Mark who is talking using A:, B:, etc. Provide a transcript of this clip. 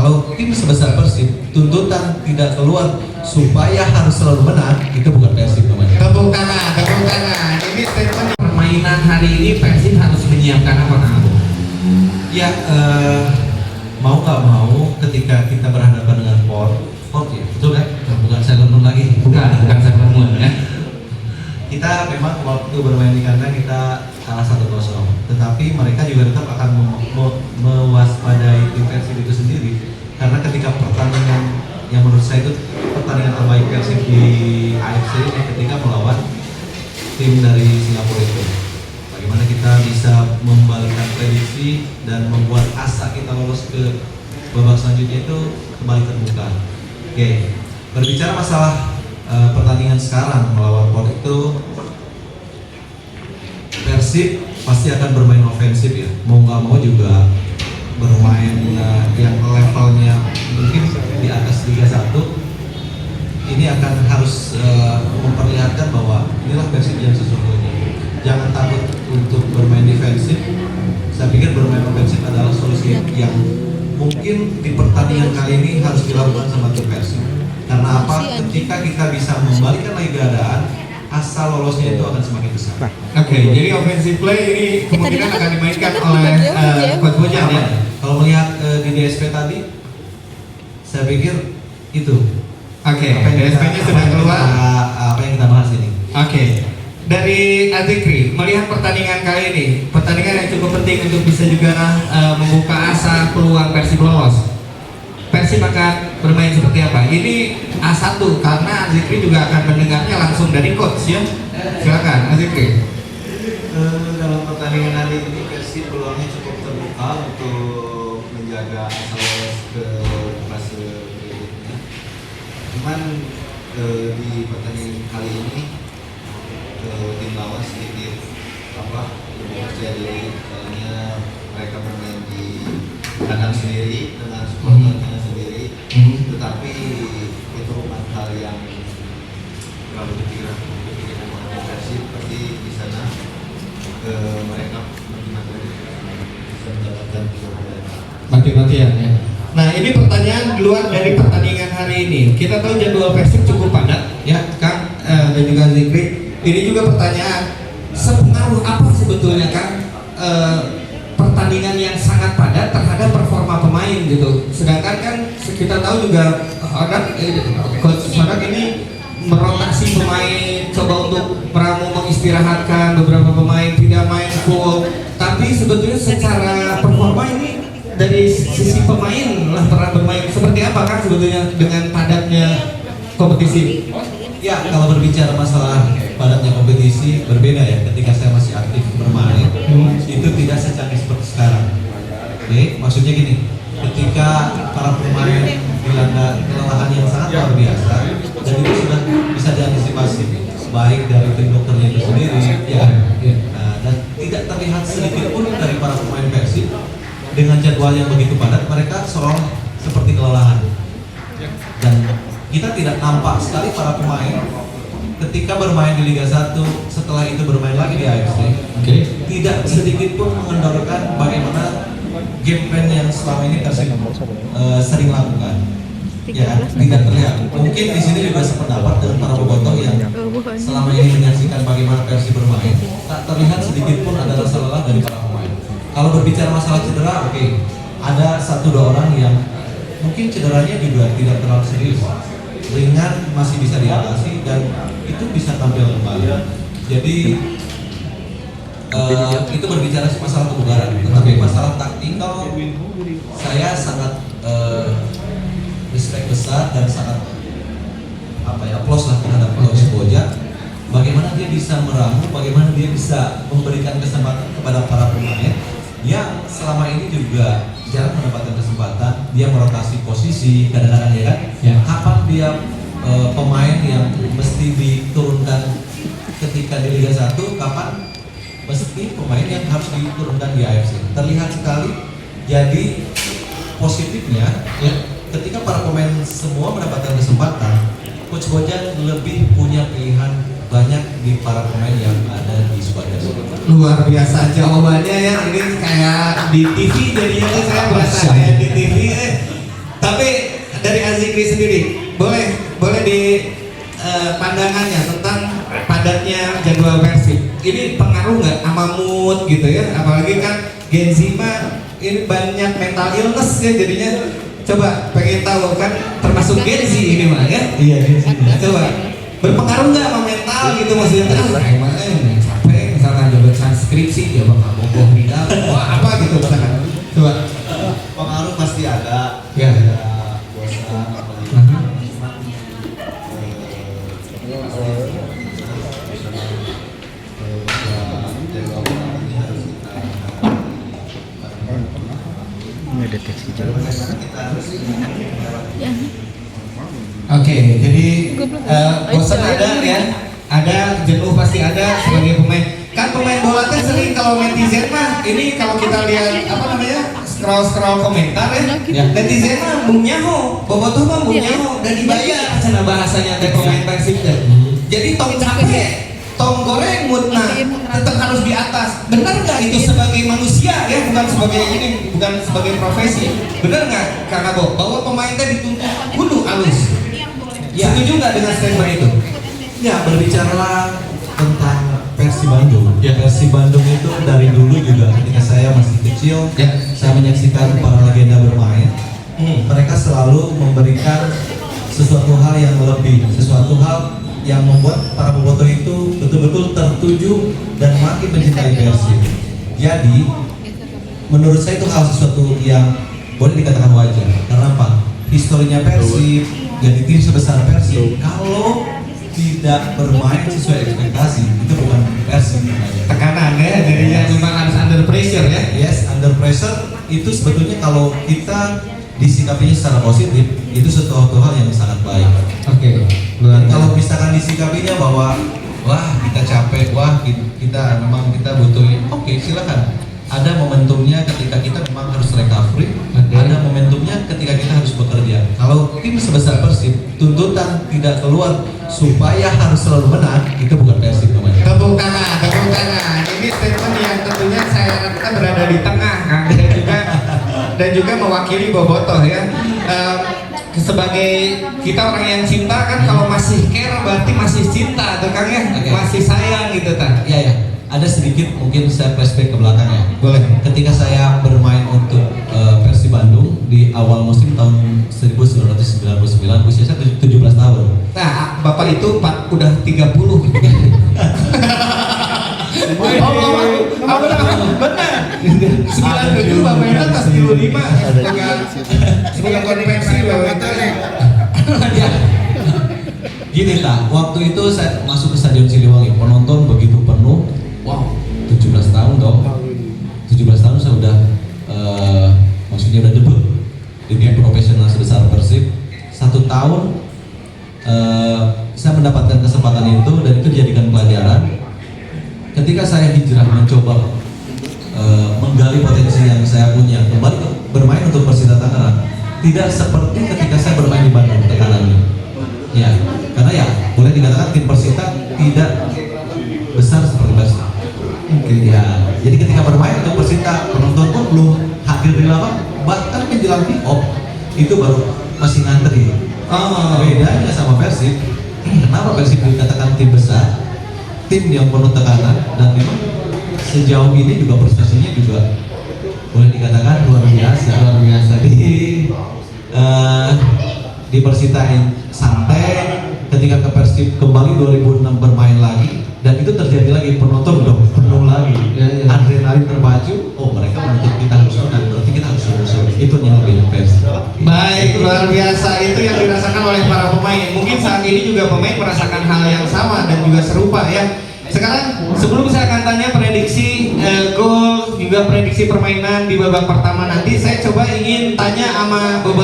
A: Kalau tim sebesar Persib, tuntutan tidak keluar supaya harus selalu menang, itu bukan Persib namanya.
B: Tepuk tangan. Ini statement
C: permainan hari ini Persib harus menyiapkan apa Kang Abu?
A: Ya, mau nggak mau ketika kita berhadapan dengan Port ya, betul kan? Bukan Sailor Moon lagi.
C: Bukan Sailor Moon ya.
A: Kita memang waktu bermain di kandang kita kalah 1-0, tetapi mereka juga tetap akan mewaspadai tim Persib itu sendiri, karena ketika pertandingan yang menurut saya itu pertandingan terbaik Persib di AFC ini ketika melawan tim dari Singapura itu. Bagaimana kita bisa membalikkan prediksi dan membuat asa kita lolos ke babak selanjutnya itu kembali terbuka. Oke, berbicara masalah pertandingan sekarang melawan Port itu, Persib pasti akan bermain ofensif ya, mau nggak mau juga bermain yang levelnya mungkin di atas Liga 1. Ini akan harus memperlihatkan bahwa inilah Persib yang sesungguhnya. Jangan takut untuk bermain defensif. Saya pikir bermain ofensif adalah solusi yang mungkin di pertandingan kali ini harus dilakukan sama tim Persib. Karena apa? Ketika kita bisa membalikkan lagi keadaan, asal lolosnya itu akan semakin besar.
B: Oke, jadi offensive play ini kemungkinan akan dimainkan oleh Coach Bojang ya.
A: Kalau melihat di DSP tadi, saya pikir itu.
B: Oke, DSP-nya sudah keluar.
A: Apa yang kita bahas ini?
B: Oke, dari Azikri melihat pertandingan kali ini, pertandingan yang cukup penting untuk bisa juga membuka asa peluang Persib lolos. Persib akan bermain seperti apa? Ini A1 karena Azikri juga akan mendengarnya langsung dari coach ya. Silakan Azikri.
A: Dalam pertandingan hari ini Persib peluangnya cukup terbuka untuk menjaga asal ke fase berikutnya. Cuman di pertandingan kali ini tim lawan sedikit lebih percaya diri, soalnya mereka bermain di kandang sendiri dengan supporternya sendiri. Tetapi itu bukan hal yang terlalu dipikirkan Persib, pasti di sana mereka bisa mendapatkan
B: Mati-matian ya. Nah ini pertanyaan di luar dari pertandingan hari ini. Kita tahu jadwal Persib cukup padat ya Kang dan juga Zikri. Ini juga pertanyaan, sepengaruh apa sebetulnya Kang pertandingan yang sangat padat terhadap performa pemain gitu. Sedangkan kan kita tahu juga Coach Sadak ini merotasi pemain, coba untuk meramu mengistirahatkan beberapa pemain, tidak main full. Tapi sebetulnya secara performa ini dari sisi pemain lah pernah bermain seperti apa kan sebetulnya dengan padatnya kompetisi?
A: Ya, kalau berbicara masalah padatnya kompetisi berbeda ya. Ketika saya masih aktif bermain, itu tidak secanggih seperti sekarang. Oke, maksudnya gini, ketika para pemain dilanda kelelahan yang sangat luar biasa, dan itu sudah bisa diantisipasi baik dari tim dokternya itu sendiri, ya, dan tidak terlihat sedikit pun dari para pemain Persib dengan jadwal yang begitu padat, mereka seolah seperti kelelahan. Dan kita tidak nampak sekali para pemain ketika bermain di Liga 1, setelah itu bermain lagi di AFC, tidak sedikit pun mengendorkan bagaimana game plan yang selama ini Persib sering lakukan. Ya, tidak terlihat. Mungkin di sini juga sependapat dengan para bobotoh yang selama ini menyaksikan bagaimana Persib bermain, tak terlihat sedikit pun ada rasa lelah dari para pemain. Kalau berbicara masalah cedera, oke, ada 1-2 orang yang mungkin cederanya juga tidak terlalu serius, ringan, masih bisa diatasi dan itu bisa tampil kembali. Jadi itu berbicara masalah kebugaran, tetapi masalah taktikal saya sangat respect besar dan sangat applause lah terhadap Coach Bojang. Bagaimana dia bisa meramu, bagaimana dia bisa memberikan kesempatan kepada para pemain yang selama ini juga jarang mendapatkan kesempatan. Dia merotasi posisi kadang-kadang ya kan. Kapan dia pemain yang mesti diturunkan ketika di Liga 1, kapan mesti pemain yang harus diturunkan di AFC. Terlihat sekali. Jadi positifnya ya, ketika para pemain semua mendapatkan kesempatan, Coach Bojang lebih punya pilihan banyak di para pemain yang ada di skuadnya.
B: Luar biasa jawabannya ya, ini kayak di TV jadinya saya berasa kayak di TV. sendiri. Boleh di pandangannya tentang padatnya jadwal Persib. Ini pengaruh nggak sama mood gitu ya? Apalagi kan Gen Z mah ini banyak mental illness ya jadinya. Coba pengen tahu kan termasuk Gen Z ini mah ya?
A: Iya, di sini.
B: Coba berpengaruh nggak sama mental gitu maksudnya? Gimana? Capek misalkan jabatan skripsi ya bakal boboh bidang, wah apa gitu misalkan. Coba.
A: Pengaruh pasti ada.
B: Ya.
A: Ada bosan, apalagi.
D: Ngedeteksi jalan.
B: Oke, jadi bosan ada ya, ada jenuh pasti ada sebagai pemain. Kan pemain bola teh sering kalau netizen mah, ini kalau kita lihat apa namanya scroll komentar ya, netizen mah bunyaho, bobotoh mah bunyaho dan dibayar cara bahasanya teh pemain Persib teh. Jadi tong capek, tong goreng mutna tetap harus di atas. Benar nggak itu sebagai manusia ya, bukan sebagai ini, bukan sebagai profesi. Benar nggak Kang Abo bahwa pemain teh dituntut kudu halus? Ya, setuju nggak dengan statement itu?
A: Ya, berbicara tentang Persib Bandung.
B: Ya.
A: Persib Bandung itu dari dulu juga ketika saya masih kecil,
B: Ya.
A: saya menyaksikan para legenda bermain. Mereka selalu memberikan sesuatu hal yang lebih, sesuatu hal yang membuat para bobotoh itu betul-betul tertuju dan makin mencintai Persib. Jadi, menurut saya itu hal sesuatu yang boleh dikatakan wajar. Karena apa? Historinya Persib, jadi tim sebesar Persib, kalau tidak bermain sesuai ekspektasi, itu bukan Persib namanya.
B: Tekanan ya, jadinya memang harus under pressure ya.
A: Yes, under pressure itu sebetulnya kalau kita disikapinya secara positif, itu sesuatu hal yang sangat baik.
B: Oke.
A: Kalau misalkan disikapinya bahwa wah kita capek, wah kita memang kita butuh, oke silakan. Ada momentumnya ketika kita memang harus recovery, ada momentumnya ketika kita harus bekerja. Kalau tim sebesar Persib, tuntutan tidak keluar supaya harus selalu menang, itu bukan Persib namanya.
B: Tepuk tangan, tepuk tangan. Ini statement yang tentunya saya kita berada di tengah Kang, dan juga mewakili bobotoh ya. Sebagai kita orang yang cinta kan, kalau masih care berarti masih cinta tuh Kang ya,
A: Oke.
B: masih sayang gitu kan.
A: Iya ya. Ada sedikit mungkin saya flashback ke belakang ya.
B: Boleh.
A: Ketika saya bermain untuk Persib Bandung di awal musim tahun 1999, usia saya 17 tahun.
B: Nah, Bapak itu udah 30 gitu. Benar. 97 Bapak itu atas 25 dengan sebelum konvensi Bapak itu.
A: Ya. Gini tak, waktu itu saya masuk ke Stadion Siliwangi, penonton begitu penuh. Wow, 17 tahun dong. 17 tahun saya udah maksudnya udah debut di tim profesional sebesar Persib. 1 tahun saya mendapatkan kesempatan itu dan itu dijadikan pelajaran. Ketika saya hijrah mencoba menggali potensi yang saya punya, kembali bermain untuk Persita Tangerang, tidak seperti ketika saya bermain di Bandung tekanannya. Ya, karena ya boleh dikatakan tim Persita tidak besar seperti Persib. Ya, jadi ketika bermain untuk Persita, penonton pun belum hadir di lapangan, bahkan menjelang kick off itu baru masih ngantri. Bedanya sama Persib, kenapa Persib dikatakan tim besar, tim yang penuh tekanan, dan memang sejauh ini juga prestasinya juga boleh dikatakan luar biasa di Persita yang santai. Ketika ke Persib kembali 2006 bermain lagi, dan itu terjadi lagi, penonton udah penuh lagi, adrenalin terpacu. Oh, mereka menuntut kita harus menang, berarti kita harus musuh. Itu yang lebih Persib.
B: Baik, luar biasa itu yang dirasakan oleh para pemain. Mungkin saat ini juga pemain merasakan hal yang sama dan juga serupa ya. Sekarang sebelum saya akan tanya prediksi gol juga prediksi permainan di babak pertama nanti, saya coba ingin tanya sama Bobotoh.